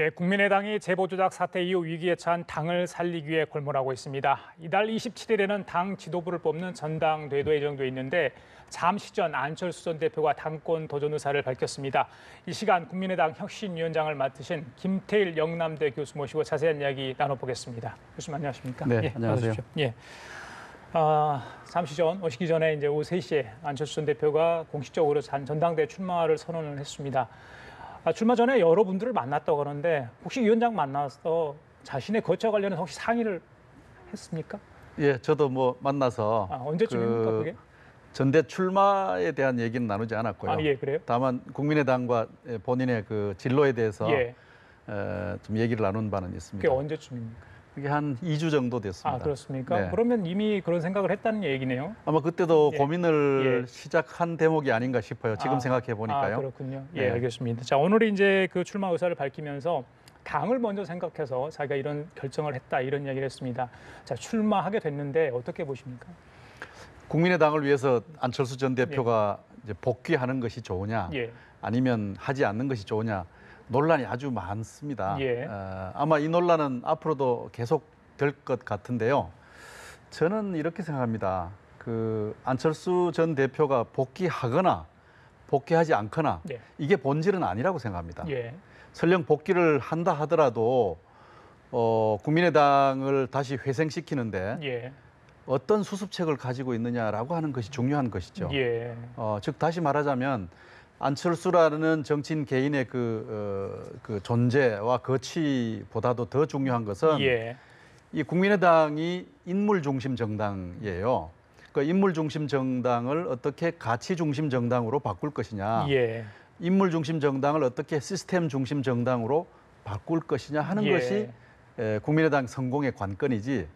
예, 국민의당이 제보조작 사태 이후 위기에 처한 당을 살리기 위해 골몰하고 있습니다. 이달 27일에는 당 지도부를 뽑는 전당대회도 예정돼 있는데 잠시 전 안철수 전 대표가 당권 도전 의사를 밝혔습니다. 이 시간 국민의당 혁신위원장을 맡으신 김태일 영남대 교수 모시고 자세한 이야기 나눠보겠습니다. 교수님 안녕하십니까? 네, 예, 안녕하세요. 예. 잠시 전 오시기 전에 이제 오후 3시에 안철수 전 대표가 공식적으로 전당대회 출마를 선언을 했습니다. 출마 전에 여러분들을 만났다고 하는데 혹시 위원장 만나서 자신의 거처 관련해서 혹시 상의를 했습니까? 예, 저도 뭐 만나서 언제쯤입니까 그게? 전대 출마에 대한 얘기는 나누지 않았고요. 예, 그래요? 다만 국민의당과 본인의 그 진로에 대해서 예. 좀 얘기를 나눈 바는 있습니다. 그게 언제쯤입니까? 그게 한 2주 정도 됐습니다. 그렇습니까? 네. 그러면 이미 그런 생각을 했다는 얘기네요. 아마 그때도 예. 고민을 예. 시작한 대목이 아닌가 싶어요. 지금 생각해 보니까요. 그렇군요. 네. 예, 알겠습니다. 자, 오늘 이제 그 출마 의사를 밝히면서 당을 먼저 생각해서 자기가 이런 결정을 했다 이런 이야기를 했습니다. 자, 출마하게 됐는데 어떻게 보십니까? 국민의당을 위해서 안철수 전 대표가 이제 복귀하는 것이 좋으냐, 예. 아니면 하지 않는 것이 좋으냐 논란이 아주 많습니다. 예. 아마 이 논란은 앞으로도 계속 될 것 같은데요. 저는 이렇게 생각합니다. 그 안철수 전 대표가 복귀하거나 복귀하지 않거나 예. 이게 본질은 아니라고 생각합니다. 예. 설령 복귀를 한다 하더라도 국민의당을 다시 회생시키는데 예. 어떤 수습책을 가지고 있느냐라고 하는 것이 중요한 것이죠. 예. 즉 다시 말하자면 안철수라는 정치인 개인의 그 존재와 거치보다도 더 중요한 것은 예. 이 국민의당이 인물 중심 정당이에요. 그 인물 중심 정당을 어떻게 가치 중심 정당으로 바꿀 것이냐, 예. 인물 중심 정당을 어떻게 시스템 중심 정당으로 바꿀 것이냐 하는 예. 것이 국민의당 성공의 관건이지,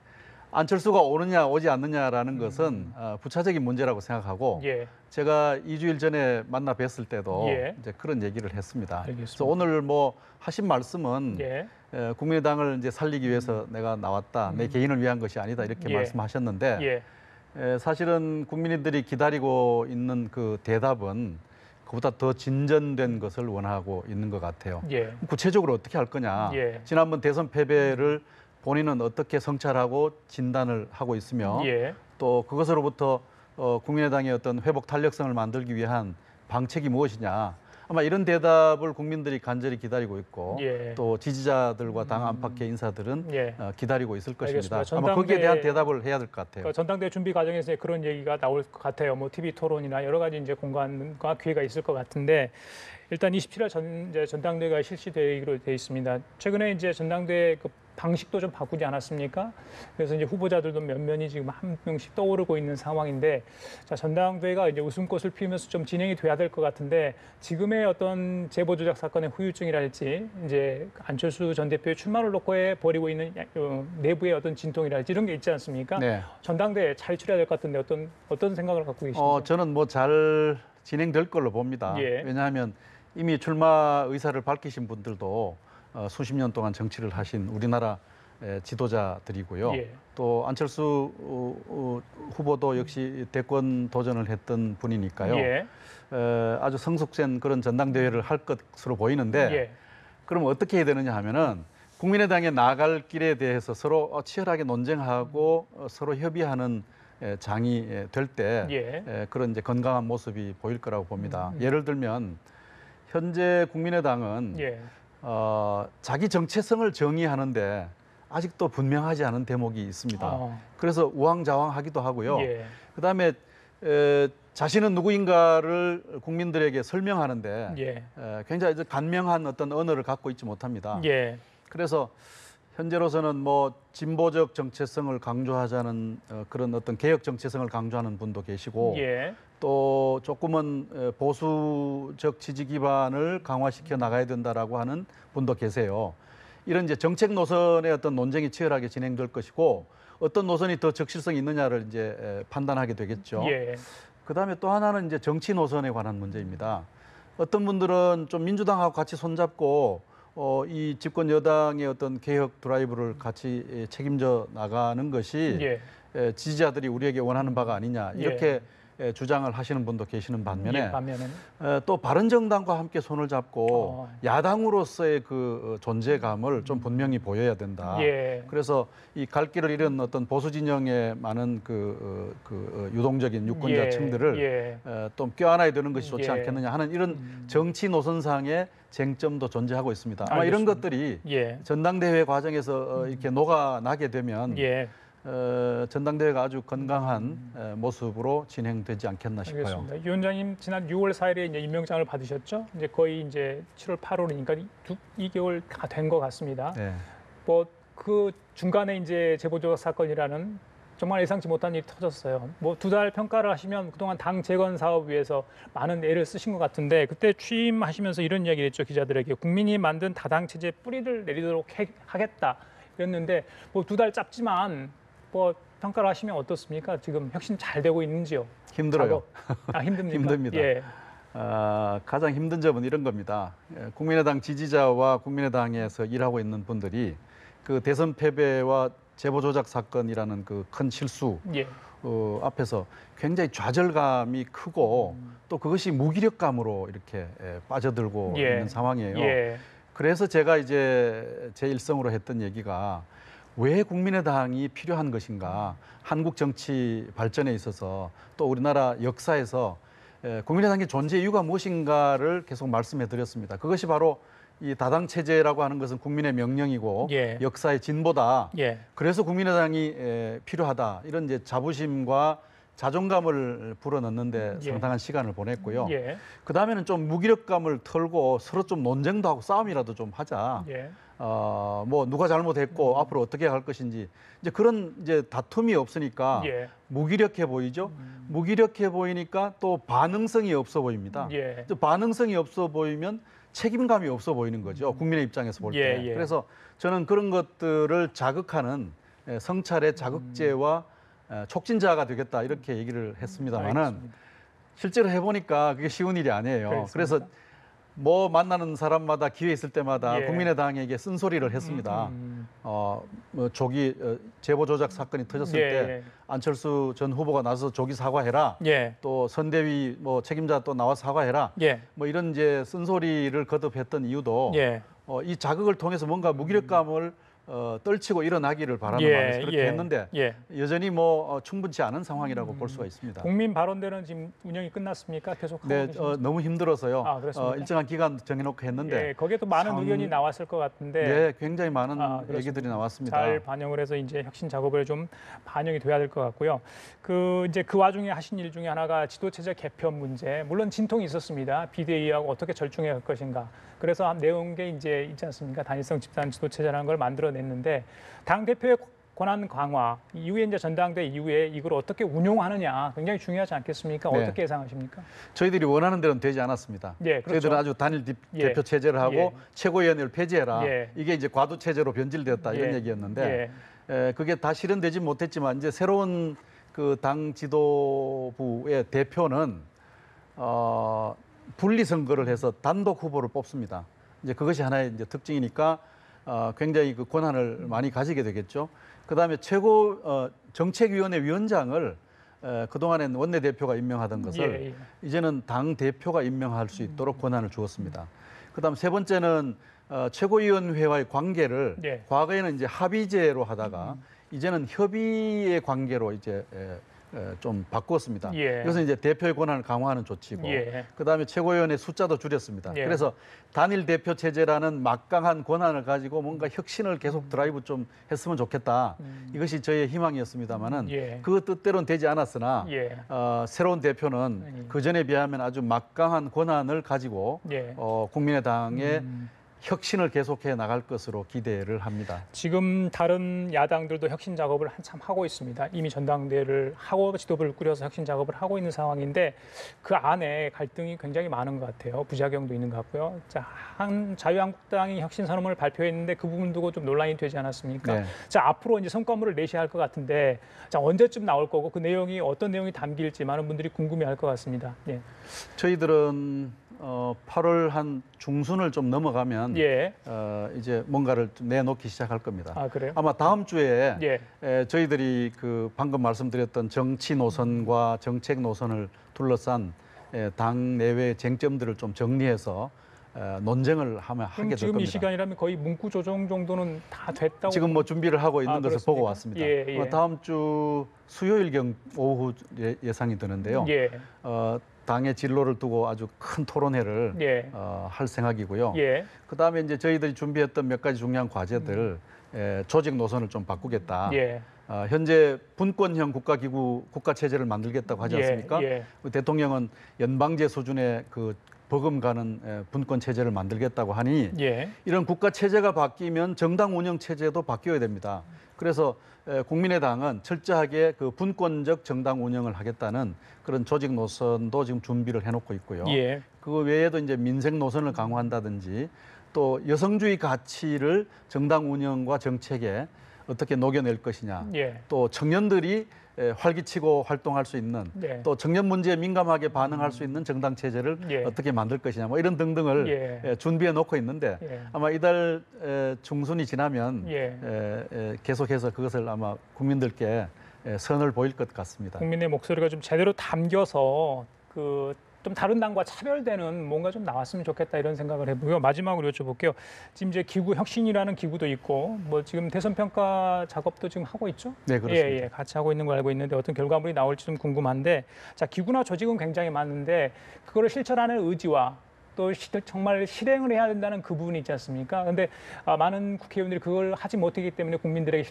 안철수가 오느냐 오지 않느냐라는 것은 부차적인 문제라고 생각하고, 예. 제가 2주일 전에 만나 뵀을 때도 예. 이제 그런 얘기를 했습니다. 알겠습니다. 그래서 오늘 뭐 하신 말씀은 예. 국민의당을 이제 살리기 위해서 내가 나왔다, 내 개인을 위한 것이 아니다 이렇게 예. 말씀하셨는데, 예. 사실은 국민들이 기다리고 있는 그 대답은 그보다 더 진전된 것을 원하고 있는 것 같아요. 예. 구체적으로 어떻게 할 거냐. 예. 지난번 대선 패배를 본인은 어떻게 성찰하고 진단을 하고 있으며, 예. 또 그것으로부터 국민의당의 어떤 회복 탄력성을 만들기 위한 방책이 무엇이냐. 아마 이런 대답을 국민들이 간절히 기다리고 있고, 예. 또 지지자들과 당 안팎의 인사들은 예. 기다리고 있을 것입니다. 알겠습니다. 아마 거기에 대한 대답을 해야 될 것 같아요. 그러니까 전당대회 준비 과정에서 그런 얘기가 나올 것 같아요. 뭐 TV 토론이나 여러 가지 이제 공간과 기회가 있을 것 같은데, 일단 27일 전당대회가 실시되기로 돼 있습니다. 최근에 이제 전당대회 그 방식도 좀 바꾸지 않았습니까? 그래서 이제 후보자들도 몇 명이 지금 한 명씩 떠오르고 있는 상황인데, 자, 전당대회가 이제 웃음꽃을 피우면서 좀 진행이 돼야 될 것 같은데, 지금의 어떤 제보 조작 사건의 후유증이랄지, 이제 안철수 전 대표의 출마를 놓고 벌이고 있는 내부의 어떤 진통이랄지 이런 게 있지 않습니까? 네. 전당대회 잘 치러야 될 것 같은데 어떤 생각을 갖고 계십니까? 저는 뭐 잘 진행될 걸로 봅니다. 예. 왜냐하면 이미 출마 의사를 밝히신 분들도 수십 년 동안 정치를 하신 우리나라 지도자들이고요. 예. 또 안철수 후보도 역시 대권 도전을 했던 분이니까요. 예. 아주 성숙된 그런 전당대회를 할 것으로 보이는데, 예. 그럼 어떻게 해야 되느냐 하면은 국민의당에 나아갈 길에 대해서 서로 치열하게 논쟁하고 서로 협의하는 장이 될 때 예. 그런 이제 건강한 모습이 보일 거라고 봅니다. 예를 들면 현재 국민의당은 예. 자기 정체성을 정의하는데 아직도 분명하지 않은 대목이 있습니다. 그래서 우왕좌왕하기도 하고요. 예. 그다음에 자신은 누구인가를 국민들에게 설명하는데 예. 굉장히 간명한 어떤 언어를 갖고 있지 못합니다. 예. 그래서 현재로서는 뭐 진보적 정체성을 강조하자는 그런 어떤 개혁 정체성을 강조하는 분도 계시고, 예. 또 조금은 보수적 지지 기반을 강화시켜 나가야 된다라고 하는 분도 계세요. 이런 이제 정책 노선의 어떤 논쟁이 치열하게 진행될 것이고, 어떤 노선이 더 적실성이 있느냐를 이제 판단하게 되겠죠. 예. 그다음에 또 하나는 이제 정치 노선에 관한 문제입니다. 어떤 분들은 좀 민주당하고 같이 손잡고 이 집권 여당의 어떤 개혁 드라이브를 같이 책임져 나가는 것이 예. 지지자들이 우리에게 원하는 바가 아니냐, 이렇게 주장을 하시는 분도 계시는 반면에 반면에는 또 바른정당과 함께 손을 잡고 야당으로서의 그 존재감을 좀 분명히 보여야 된다. 그래서 이 갈 길을 잃은 어떤 보수 진영의 많은 그 유동적인 유권자층들을 좀 껴안아야 되는 것이 좋지 않겠느냐 하는 이런 정치 노선상의 쟁점도 존재하고 있습니다. 아마 이런 것들이 전당대회 과정에서 이렇게 녹아나게 되면 전당대회가 아주 건강한 모습으로 진행되지 않겠나 싶어요. 알겠습니다. 유 위원장님 지난 6월 4일에 이제 임명장을 받으셨죠? 이제 거의 이제 7월 8월이니까 2개월 다 된 것 같습니다. 뭐 그 중간에 이제 제보조작 사건이라는 정말 예상치 못한 일이 터졌어요. 뭐 2달 평가를 하시면 그동안 당 재건 사업 위해서 많은 애를 쓰신 것 같은데 그때 취임하시면서 이런 이야기를 했죠. 기자들에게 국민이 만든 다당 체제 뿌리를 내리도록 하겠다 이랬는데 뭐 2달 짧지만 뭐 평가를 하시면 어떻습니까? 지금 혁신 잘 되고 있는지요? 힘들어요. 힘듭니까? 힘듭니다. 가장 힘든 점은 이런 겁니다. 국민의당 지지자와 국민의당에서 일하고 있는 분들이 그 대선 패배와 제보 조작 사건이라는 그 큰 실수 앞에서 굉장히 좌절감이 크고 또 그것이 무기력감으로 이렇게 빠져들고 있는 상황이에요. 그래서 제가 이제 제 일성으로 했던 얘기가 왜 국민의당이 필요한 것인가, 한국 정치 발전에 있어서 또 우리나라 역사에서 국민의당의 존재 이유가 무엇인가를 계속 말씀해 드렸습니다. 그것이 바로 이 다당 체제라고 하는 것은 국민의 명령이고 역사의 진보다. 그래서 국민의당이 필요하다. 이런 이제 자부심과 자존감을 불어넣는데 상당한 시간을 보냈고요. 그 다음에는 좀 무기력감을 털고 서로 좀 논쟁도 하고 싸움이라도 좀 하자. 뭐 누가 잘못했고 앞으로 어떻게 갈 것인지 이제 그런 이제 다툼이 없으니까 무기력해 보이죠. 무기력해 보이니까 또 반응성이 없어 보입니다. 반응성이 없어 보이면 책임감이 없어 보이는 거죠. 국민의 입장에서 볼 때. 그래서 저는 그런 것들을 자극하는 성찰의 자극제와 촉진자가 되겠다 이렇게 얘기를 했습니다만은 실제로 해보니까 그게 쉬운 일이 아니에요. 그렇습니까? 그래서 뭐 만나는 사람마다 기회 있을 때마다 국민의당에게 쓴소리를 했습니다. 뭐 조기 제보 조작 사건이 터졌을 때 안철수 전 후보가 나서서 조기 사과해라. 또 선대위 뭐 책임자 또 나와 사과해라. 뭐 이런 이제 쓴소리를 거듭했던 이유도 이 자극을 통해서 뭔가 무기력감을 떨치고 일어나기를 바라는 마음에서 그렇게 했는데 여전히 뭐 충분치 않은 상황이라고 볼 수가 있습니다. 국민 발언대는 지금 운영이 끝났습니까? 계속 하고 계십니까? 너무 힘들어서요. 그렇습니까? 일정한 기간 정해놓고 했는데 거기에도 많은 의견이 나왔을 것 같은데 네, 굉장히 많은 얘기들이 나왔습니다. 잘 반영을 해서 이제 혁신 작업을 좀 반영이 돼야 될 것 같고요. 이제 그 와중에 하신 일 중에 하나가 지도체제 개편 문제. 물론 진통이 있었습니다. 비대위하고 어떻게 절충해 갈 것인가. 그래서 내온 게 이제 있지 않습니까? 단일성 집단 지도체제라는 걸 만들어냈는데 당 대표의 권한 강화 이후에 이제 전당대 이후에 이걸 어떻게 운용하느냐 굉장히 중요하지 않겠습니까? 어떻게 예상하십니까? 저희들이 원하는 대로는 되지 않았습니다. 그렇죠. 저희들은 아주 단일 대표 체제를 하고 최고위원회를 폐지해라. 이게 이제 과도 체제로 변질되었다 이런 얘기였는데 그게 다 실현되지 못했지만 이제 새로운 그 당 지도부의 대표는 분리 선거를 해서 단독 후보를 뽑습니다. 이제 그것이 하나의 이제 특징이니까 굉장히 그 권한을 많이 가지게 되겠죠. 그다음에 정책위원회 위원장을 그동안엔 원내대표가 임명하던 것을 이제는 당 대표가 임명할 수 있도록 권한을 주었습니다. 그다음 세 번째는 최고위원회와의 관계를 과거에는 이제 합의제로 하다가 이제는 협의의 관계로 이제 좀 바꿨습니다. 그래서 이제 대표의 권한을 강화하는 조치고, 그다음에 최고위원회 숫자도 줄였습니다. 그래서 단일 대표 체제라는 막강한 권한을 가지고 뭔가 혁신을 계속 드라이브 좀 했으면 좋겠다. 이것이 저의 희망이었습니다만은 그 뜻대로는 되지 않았으나 새로운 대표는 그 전에 비하면 아주 막강한 권한을 가지고 국민의당의 혁신을 계속해 나갈 것으로 기대를 합니다. 지금 다른 야당들도 혁신 작업을 한참 하고 있습니다. 이미 전당대회를 하고 지도부를 꾸려서 혁신 작업을 하고 있는 상황인데 그 안에 갈등이 굉장히 많은 것 같아요. 부작용도 있는 것 같고요. 자유한국당이 혁신 선언을 발표했는데 그 부분 두고 좀 논란이 되지 않았습니까? 앞으로 이제 성과물을 내셔야 할 것 같은데 언제쯤 나올 거고 그 내용이 어떤 내용이 담길지 많은 분들이 궁금해할 것 같습니다. 저희들은 8월 한 중순을 좀 넘어가면 예. 이제 뭔가를 좀 내놓기 시작할 겁니다. 아, 그래요? 아마 다음 주에 예. 저희들이 그 방금 말씀드렸던 정치 노선과 정책 노선을 둘러싼 당 내외 쟁점들을 좀 정리해서 논쟁을 하게 그럼 될 지금 이 겁니다. 시간이라면 거의 문구 조정 정도는 다 됐다고 지금 뭐 준비를 하고 있는 것을 그렇습니까? 보고 왔습니다. 예, 예. 다음 주 수요일경 오후 예상이 되는데요. 예. 당의 진로를 두고 아주 큰 토론회를 예. 할 생각이고요. 예. 그다음에 이제 저희들이 준비했던 몇 가지 중요한 과제들 조직 노선을 좀 바꾸겠다. 예. 현재 분권형 국가 체제를 만들겠다고 하지 않습니까? 예. 대통령은 연방제 수준의 그 버금가는 분권 체제를 만들겠다고 하니 예. 이런 국가 체제가 바뀌면 정당 운영 체제도 바뀌어야 됩니다. 그래서 국민의당은 철저하게 그 분권적 정당 운영을 하겠다는 그런 조직 노선도 지금 준비를 해놓고 있고요. 예. 그 외에도 이제 민생 노선을 강화한다든지 또 여성주의 가치를 정당 운영과 정책에 어떻게 녹여낼 것이냐. 예. 또 청년들이 활기치고 활동할 수 있는 예. 또 청년 문제에 민감하게 반응할 수 있는 정당 체제를 예. 어떻게 만들 것이냐 뭐 이런 등등을 준비해 놓고 있는데 예. 아마 이달 중순이 지나면 예. 계속해서 그것을 아마 국민들께 선을 보일 것 같습니다. 국민의 목소리가 좀 제대로 담겨서 그 좀 다른 당과 차별되는 뭔가 좀 나왔으면 좋겠다 이런 생각을 해보고요. 마지막으로 여쭤볼게요. 지금 이제 기구 혁신이라는 기구도 있고 뭐 지금 대선 평가 작업도 지금 하고 있죠? 네, 그렇습니다. 예, 같이 하고 있는 걸 알고 있는데 어떤 결과물이 나올지 좀 궁금한데 자, 기구나 조직은 굉장히 많은데 그거를 실천하는 의지와 또 정말 실행을 해야 된다는 그 부분이 있지 않습니까? 그런데 많은 국회의원들이 그걸 하지 못하기 때문에 국민들에게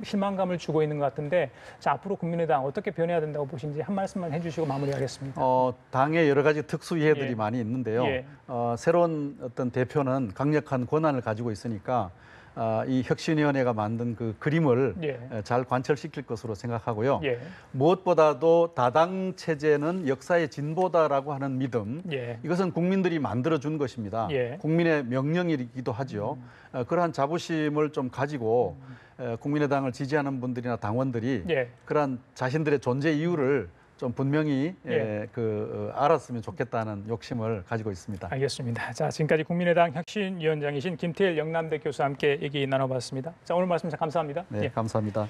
실망감을 주고 있는 것 같은데 자, 앞으로 국민의당 어떻게 변해야 된다고 보시는지 한 말씀만 해주시고 마무리하겠습니다. 당의 여러 가지 특수 이해들이 예. 많이 있는데요. 예. 새로운 어떤 대표는 강력한 권한을 가지고 있으니까 이 혁신위원회가 만든 그 그림을 예. 잘 관철시킬 것으로 생각하고요. 예. 무엇보다도 다당 체제는 역사의 진보다라고 하는 믿음, 예. 이것은 국민들이 만들어준 것입니다. 예. 국민의 명령이기도 하죠. 그러한 자부심을 좀 가지고 국민의당을 지지하는 분들이나 당원들이 예. 그러한 자신들의 존재 이유를 좀 분명히 알았으면 좋겠다는 욕심을 가지고 있습니다. 알겠습니다. 자, 지금까지 국민의당 혁신위원장이신 김태일 영남대 교수와 함께 얘기 나눠봤습니다. 자, 오늘 말씀 참 감사합니다. 네, 예. 감사합니다.